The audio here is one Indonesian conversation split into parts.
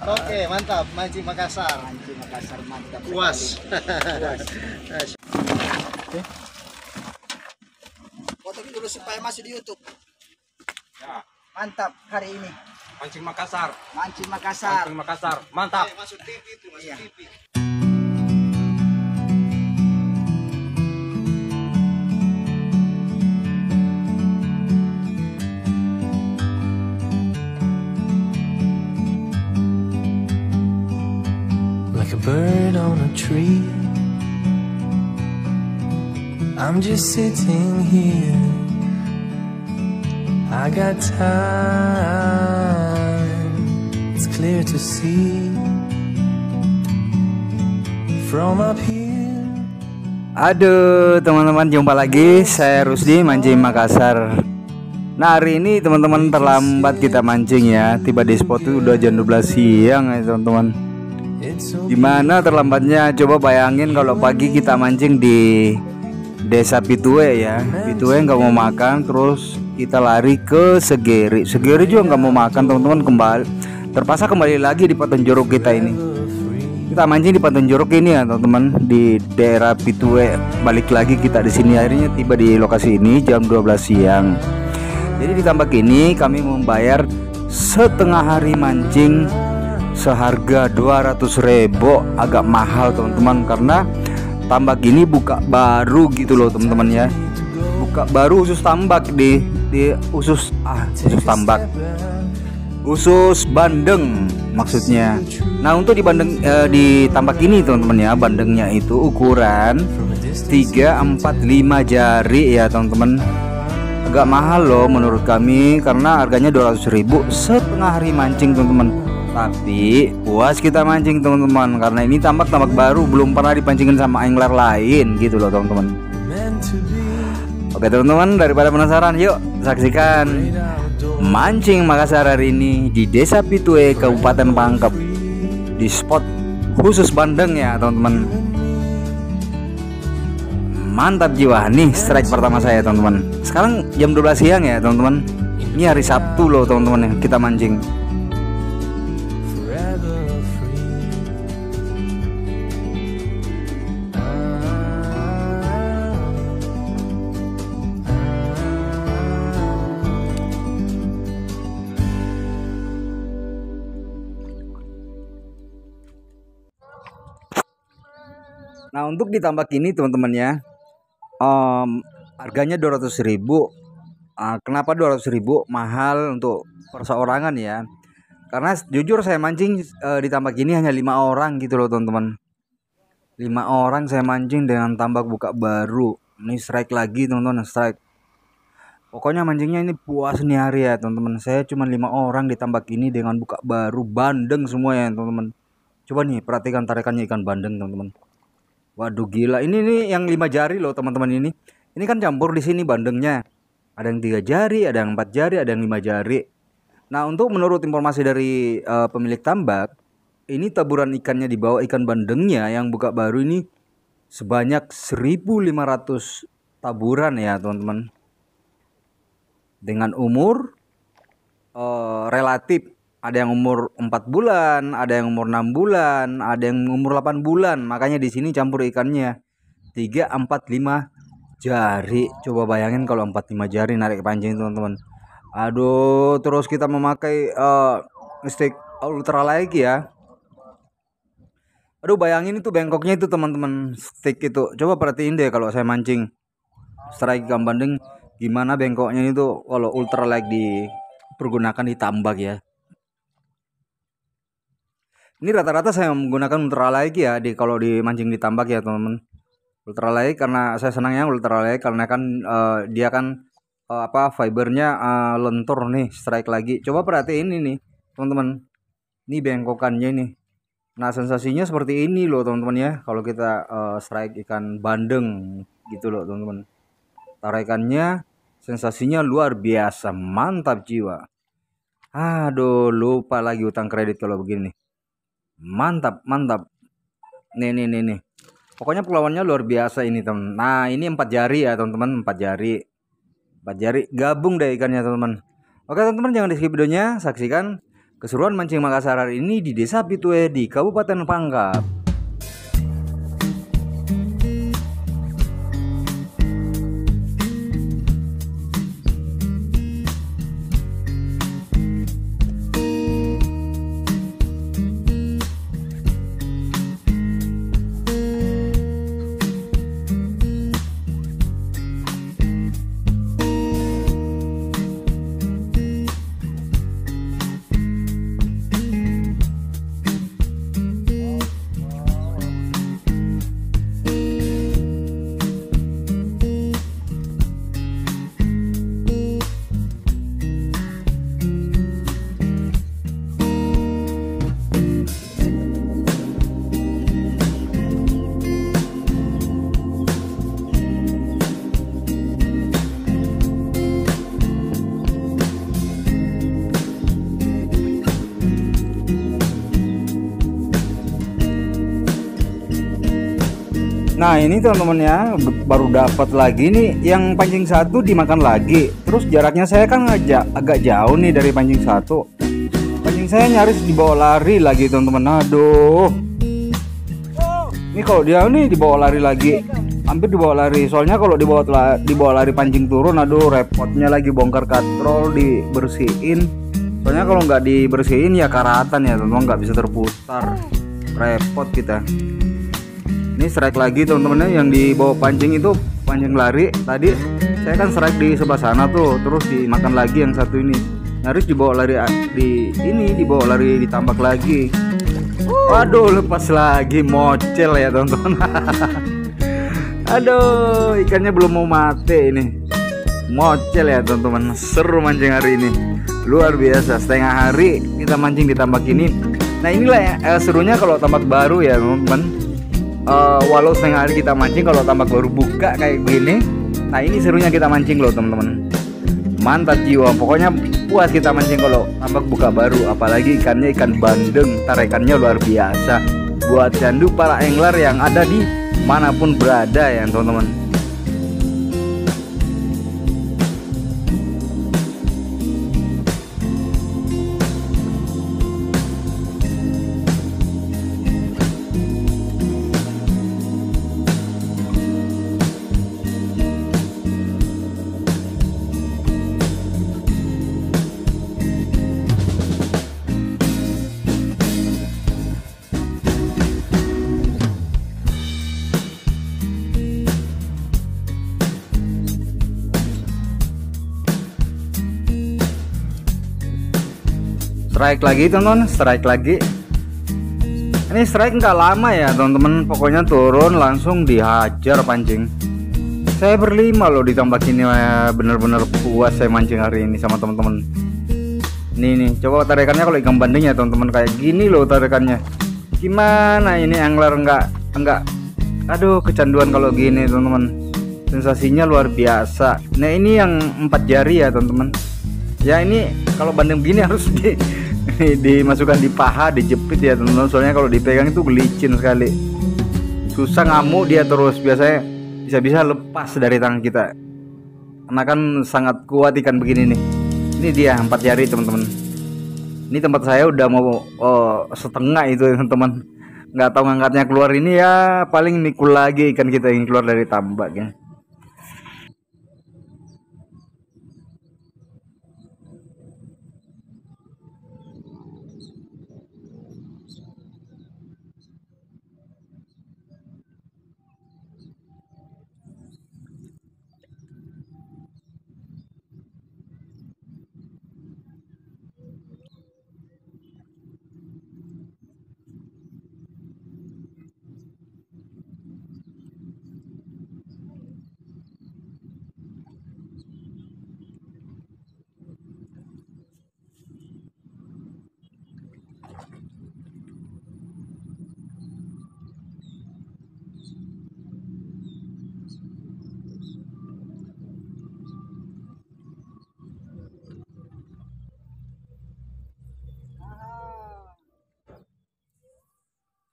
Oke, mantap. Mancing Makassar. Mancing Makassar mantap. Puas. Puas. Oke. Foto dulu supaya masuk di YouTube. Ya, Mantap hari ini. mancing Makassar. Mancing Makassar. Mancing Makassar. Mantap. Masuk TV itu, masuk Iya. TV. Like a bird on a tree, I'm just sitting here. I got time, it's clear to see from up here. Aduh teman-teman, jumpa lagi saya Rusdi mancing Makassar. Nah hari ini teman-teman terlambat kita mancing ya. Tiba di spot itu udah jam 12 siang ya teman-teman. Gimana terlambatnya? Coba bayangin kalau pagi kita mancing di Desa Pitue ya. Pitue nggak mau makan, terus kita lari ke Segeri. Segeri juga nggak mau makan teman-teman, terpaksa kembali lagi di Paton Jorok kita ini. Kita mancing di Paton Jorok ini ya teman-teman, di daerah Pitue. Balik lagi kita di sini, akhirnya tiba di lokasi ini jam 12 siang. Jadi di tambak ini kami membayar setengah hari mancing seharga 200.000. Agak mahal teman-teman, karena tambak ini buka baru gitu loh teman-teman ya. Buka baru khusus tambak di khusus tambak. Khusus bandeng maksudnya. Nah, untuk di bandeng di tambak ini teman-teman ya, bandengnya itu ukuran 3, 4, 5 jari ya teman-teman. Agak mahal loh menurut kami, karena harganya 200.000 setengah hari mancing teman-teman. Tapi puas kita mancing teman-teman, karena ini tambak baru, belum pernah dipancingin sama angler lain gitu loh teman-teman. Oke teman-teman, daripada penasaran, yuk saksikan mancing Makassar hari ini di Desa Pitue, Kabupaten Pangkep, di spot khusus bandeng ya teman-teman. Mantap jiwa. Nih strike pertama saya teman-teman. Sekarang jam 12 siang ya teman-teman. Ini hari Sabtu loh teman-teman ya, kita mancing. Nah untuk ditambak ini teman-teman ya, harganya 200.000. Kenapa 200.000? Mahal untuk perseorangan ya, karena jujur saya mancing di tambak ini hanya 5 orang gitu loh teman-teman. 5 orang saya mancing dengan tambak buka baru. Ini strike lagi teman-teman, strike. Pokoknya mancingnya ini puas nih hari ya teman-teman. Saya cuma 5 orang di tambak ini dengan buka baru, bandeng semua ya teman-teman. Coba nih perhatikan tarikannya ikan bandeng teman-teman. Waduh gila, ini nih yang 5 jari loh teman-teman ini. Ini kan campur di sini bandengnya. Ada yang 3 jari, ada yang 4 jari, ada yang 5 jari. Nah, untuk menurut informasi dari pemilik tambak, ini taburan ikannya di bawah ikan bandengnya yang buka baru ini sebanyak 1.500 taburan ya, teman-teman. Dengan umur relatif, ada yang umur 4 bulan, ada yang umur 6 bulan, ada yang umur 8 bulan. Makanya di sini campur ikannya 3, 4, 5 jari. Coba bayangin kalau 4, 5 jari narik pancing teman-teman. Aduh, terus kita memakai stick ultralight ya. Aduh, bayangin itu bengkoknya itu teman-teman, stick itu. Coba perhatiin deh kalau saya mancing strike ikan bandeng, gimana bengkoknya itu kalau ultralight dipergunakan di tambak ya. Ini rata-rata saya menggunakan ultralight ya kalau di mancing di tambak ya teman-teman. Ultralight karena saya senangnya ultralight karena kan dia kan fibernya lentur nih, strike lagi. Coba perhatiin ini teman-teman. Ini bengkokannya ini. Nah, sensasinya seperti ini loh teman-teman ya kalau kita strike ikan bandeng gitu loh teman-teman. Tarikannya sensasinya luar biasa, mantap jiwa. Aduh, lupa lagi utang kredit kalau begini. Mantap, mantap. Nih. Pokoknya pulauannya luar biasa ini teman. Nah, ini 4 jari ya teman-teman, 4 jari. 4 jari gabung deh ikannya teman-teman. Oke teman-teman, jangan di skip videonya, saksikan Keseruan mancing Makassar hari ini di Desa Pitue di Kabupaten Pangkep. Nah ini teman-teman ya, baru dapat lagi nih yang pancing satu dimakan lagi. Terus jaraknya saya kan agak jauh nih dari pancing satu. Pancing saya nyaris dibawa lari lagi teman-teman. Aduh. Ini kalau dia nih dibawa lari lagi, hampir dibawa lari. Soalnya kalau dibawa lari pancing turun, aduh repotnya lagi bongkar katrol dibersihin. Soalnya kalau nggak dibersihin ya karatan ya teman-teman, nggak bisa terputar. Repot kita. Ini strike lagi teman-teman, yang dibawa pancing itu pancing lari tadi saya kan strike di sebelah sana tuh, terus dimakan lagi yang satu ini, nyaris dibawa lari dibawa lari ditambak lagi. Waduh, lepas lagi, mocel ya teman-teman. Aduh, ikannya belum mau mati ini, mocel ya teman-teman. Seru mancing hari ini, luar biasa. Setengah hari kita mancing di tambak ini. Nah inilah ya serunya kalau tambak baru ya teman-teman. Walau setengah hari kita mancing, kalau tambak baru buka kayak begini, nah ini serunya kita mancing loh teman-teman. Mantap jiwa, pokoknya puas kita mancing kalau tambak buka baru. Apalagi ikannya ikan bandeng, tarikannya luar biasa. Buat candu para angler yang ada di manapun berada ya teman-teman. Strike lagi teman-teman, strike lagi. Ini strike nggak lama ya teman-teman, pokoknya turun langsung dihajar pancing. Saya berlima loh ditambak ini ya, bener-bener puas saya mancing hari ini sama teman-teman. Nih coba tarikannya kalau ikan bandeng ya teman-teman, kayak gini loh tarikannya. Gimana ini angler enggak aduh kecanduan kalau gini teman-teman. Sensasinya luar biasa. Nah ini yang 4 jari ya teman-teman. Ya ini kalau bandeng begini harus dimasukkan di paha, dijepit ya teman-teman. Soalnya kalau dipegang itu licin sekali, susah ngamuk dia terus. Biasanya bisa-bisa lepas dari tangan kita, karena kan sangat kuat ikan begini nih. Ini dia 4 jari teman-teman. Ini tempat saya udah mau setengah itu teman-teman. Nggak tahu ngangkatnya keluar ini ya, paling mikul lagi ikan kita yang keluar dari tambak ya.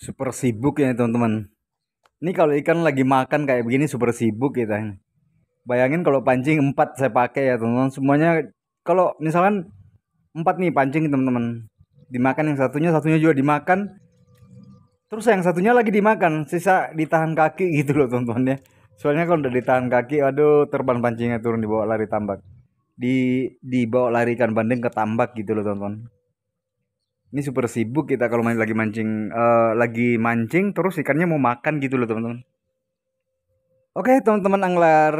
Super sibuk ya teman-teman. Ini kalau ikan lagi makan kayak begini super sibuk kita. Bayangin kalau pancing 4 saya pakai ya teman-teman. Semuanya kalau misalkan 4 nih pancing teman-teman. dimakan yang satunya juga dimakan. Terus yang satunya lagi dimakan, sisa ditahan kaki gitu loh teman-teman ya. Soalnya kalau udah ditahan kaki, aduh terbang pancingnya turun dibawa lari tambak. Dibawa lari ikan bandeng ke tambak gitu loh teman-teman. Ini super sibuk kita kalau lagi mancing terus ikannya mau makan gitu loh teman-teman. Oke teman-teman angler,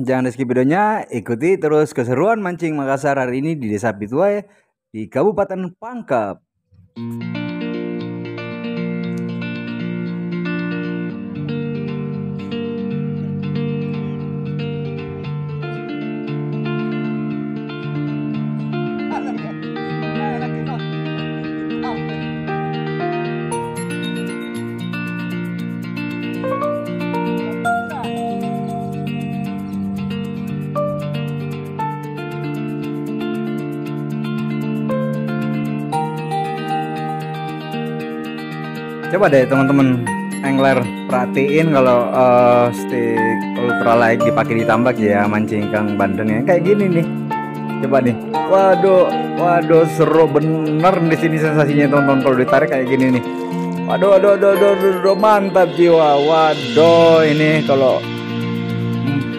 jangan di skip videonya, ikuti terus keseruan mancing Makassar hari ini di Desa Pituai di Kabupaten Pangkep. Coba deh teman-teman angler perhatiin kalau stick ultralight dipakai di tambak ya mancing ikan bandeng ya kayak gini nih. Coba nih. Waduh seru bener di sini sensasinya teman-teman kalau ditarik kayak gini nih. Waduh mantap jiwa. Waduh ini kalau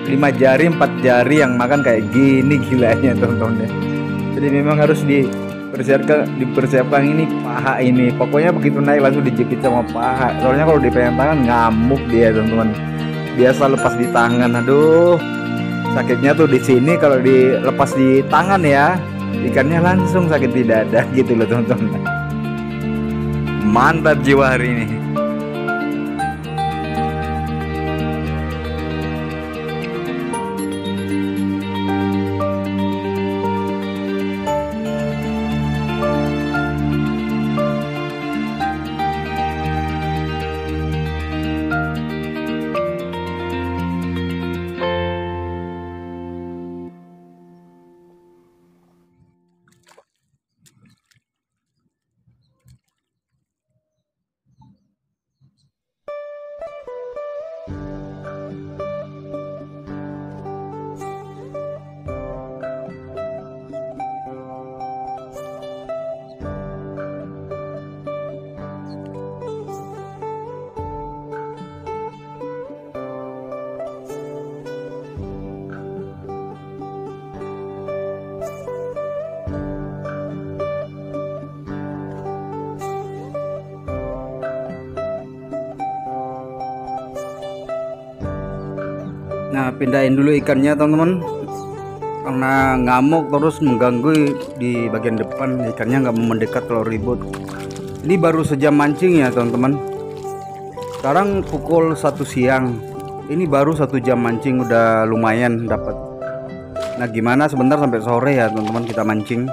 5 jari 4 jari yang makan kayak gini gilanya teman-teman ya. Jadi memang harus dipersiapkan ini paha ini, pokoknya begitu naik langsung dijepit sama paha, soalnya kalau dipegang tangan ngamuk dia teman-teman. Biasa lepas di tangan, aduh sakitnya tuh di sini, kalau dilepas di tangan ya ikannya langsung sakit di dada gitu loh teman-teman. Mantap jiwa hari ini. Nah pindahin dulu ikannya teman-teman, karena ngamuk terus mengganggu di bagian depan, ikannya nggak mau mendekat kalau ribut. Ini baru sejam mancing ya teman-teman, sekarang pukul 1 siang, ini baru 1 jam mancing udah lumayan dapat. Nah gimana sebentar sampai sore ya teman-teman kita mancing.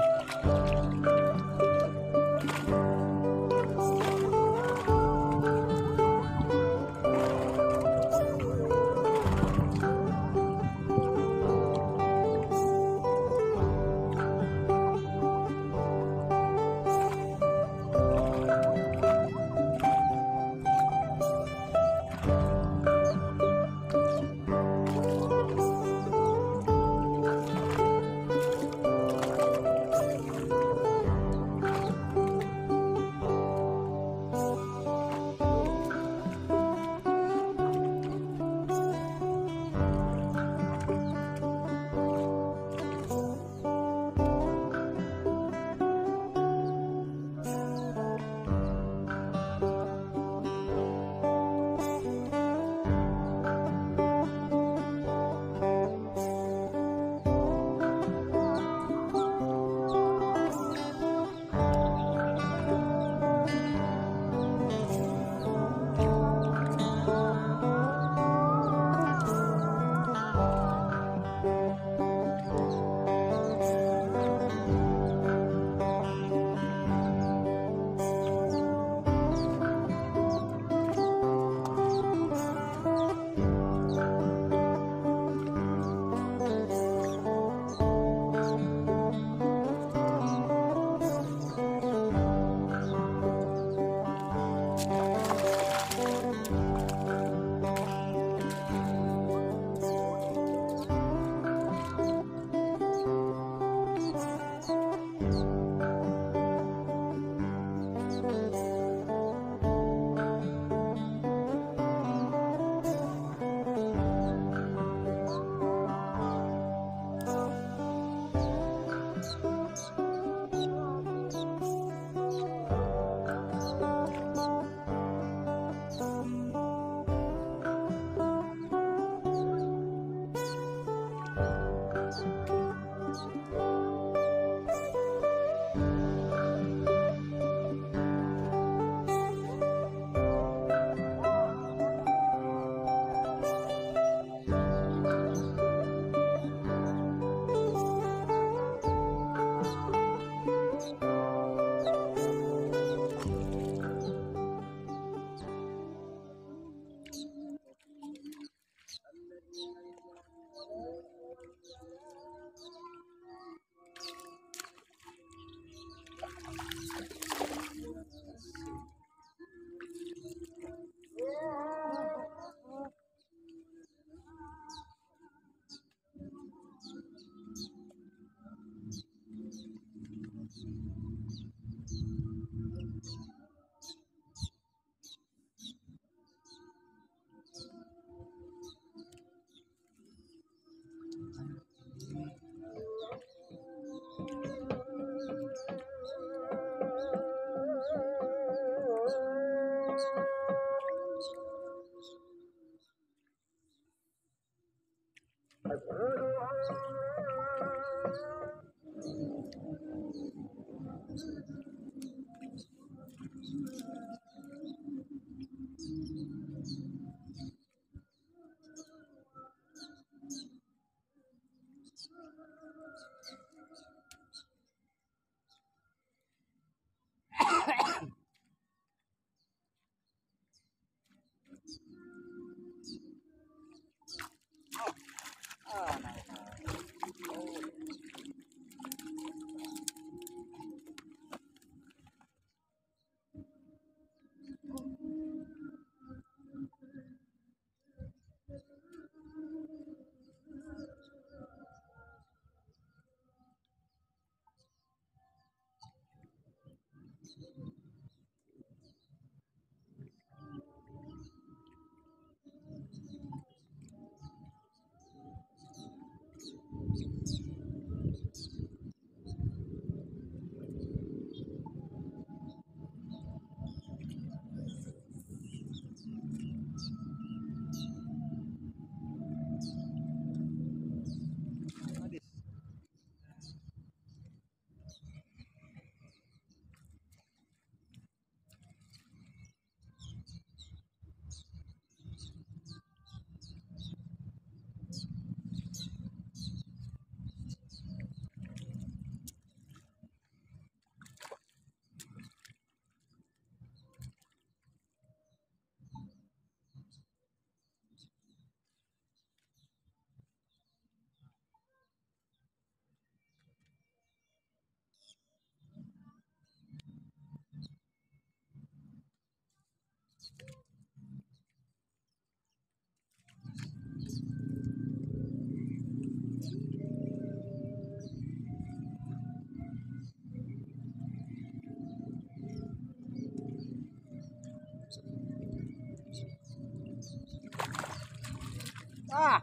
Ah.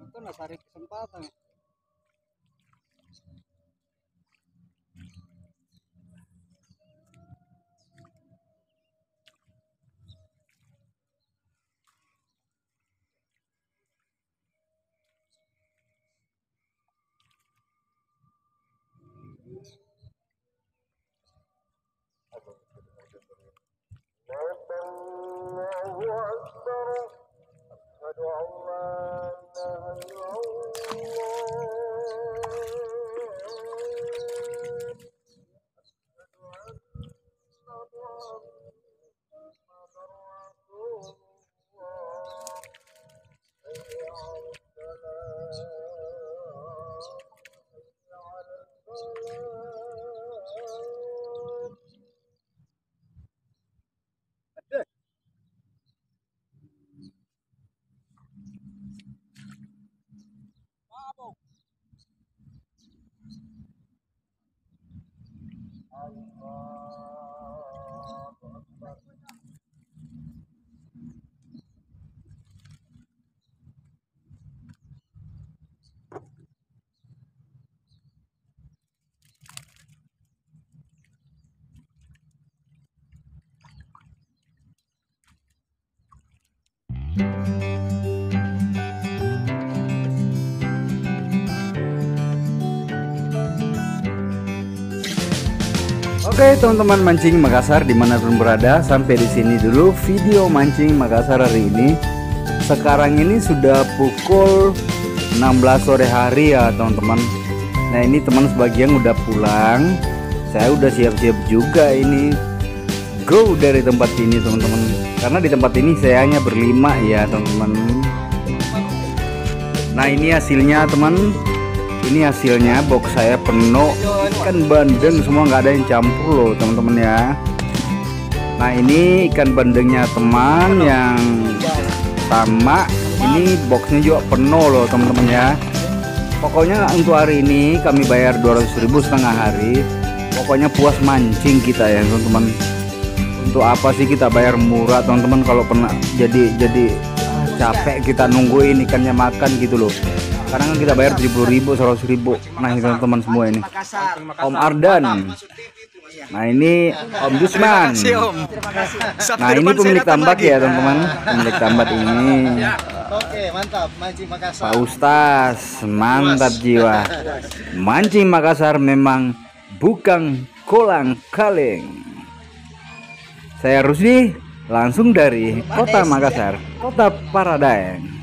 Itu cari kesempatan. Oke teman-teman mancing Makassar dimanapun berada, sampai di sini dulu video mancing Makassar hari ini. Sekarang ini sudah pukul 16 sore hari ya teman-teman. Nah ini teman sebagian udah pulang, saya udah siap-siap juga ini go dari tempat ini teman-teman. Karena di tempat ini saya hanya berlima ya teman-teman. Nah ini hasilnya teman. Ini hasilnya, box saya penuh ikan bandeng semua, nggak ada yang campur loh teman-teman ya. Nah ini ikan bandengnya teman yang sama, ini boxnya juga penuh loh teman-teman ya. Pokoknya untuk hari ini kami bayar 200.000 setengah hari. Pokoknya puas mancing kita ya teman-teman. Untuk apa sih kita bayar murah teman-teman, kalau pernah jadi capek kita nungguin ikannya makan gitu loh. Karena kan kita bayar 70.000, 100.000. Nah ini teman-teman semua ini Om Ardan. Nah ini Om Dusman. Nah ini pemilik tambak ya teman-teman, pemilik tambak ini. Oke, mantap mancing Makassar. Pak Ustaz, mantap jiwa. Mancing Makassar memang bukan kolang kaling. Saya Rusdi, langsung dari Kota Makassar, Kota Paradaeng.